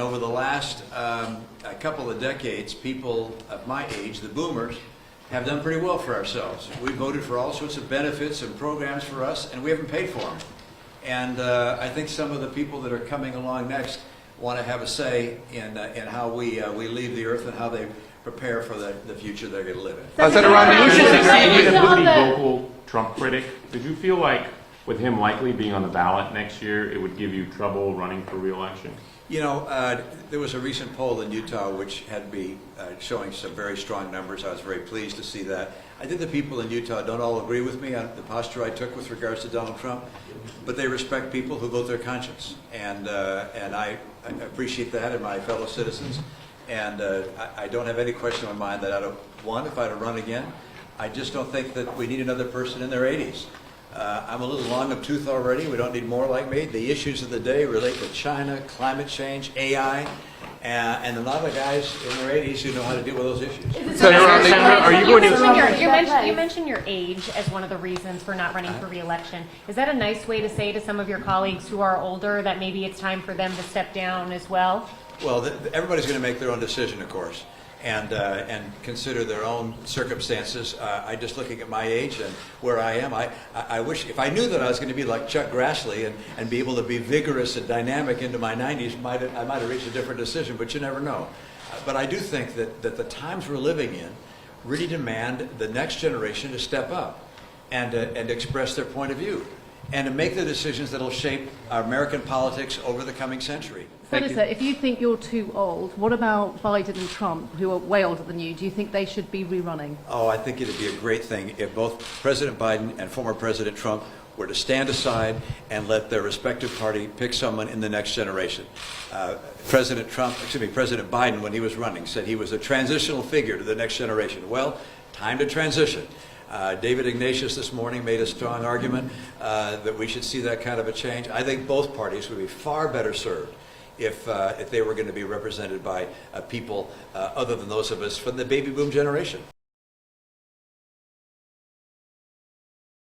Over the last a couple of decades, people of my age, the boomers, have done pretty well for ourselves. We voted for all sorts of benefits and programs for us, and we haven't paid for them. And I think some of the people that are coming along next want to have a say in how we leave the earth and how they prepare for the future they're going to live in. Senator Romney, you should succeed. As a would-be vocal Trump critic, did you feel like with him likely being on the ballot next year, it would give you trouble running for re-election? You know, there was a recent poll in Utah which had me showing some very strong numbers. I was very pleased to see that. I think the people in Utah don't all agree with me on the posture I took with regards to Donald Trump, but they respect people who vote their conscience, and I appreciate that in my fellow citizens. And I don't have any question in my mind that if I had to run again, I just don't think that we need another person in their 80s. I'm a little long of tooth already. We don't need more like me. The issues of the day relate to China, climate change, AI, and a lot of guys in their 80s who know how to deal with those issues. Senator Romney, are you going to... You mentioned your age as one of the reasons for not running for re-election. Is that a nice way to say to some of your colleagues who are older that maybe it's time for them to step down as well? Well, everybody's going to make their own decision, of course, and consider their own circumstances. I just looking at my age and where I am, I wish, if I knew that I was going to be like Chuck Grassley and be able to be vigorous and dynamic into my 90s, I might have reached a different decision, but you never know. But I do think that the times we're living in really demand the next generation to step up and express their point of view and to make the decisions that will shape our American politics over the coming century. Senator, if you think you're too old, what about Biden and Trump, who are way older than you? Do you think they should be rerunning? Oh, I think it would be a great thing if both President Biden and former President Trump were to stand aside and let their respective party pick someone in the next generation. President Biden, when he was running, said he was a transitional figure to the next generation. Well, time to transition. David Ignatius this morning made a strong argument that we should see that kind of a change. I think both parties would be far better served if they were going to be represented by people other than those of us from the baby boom generation.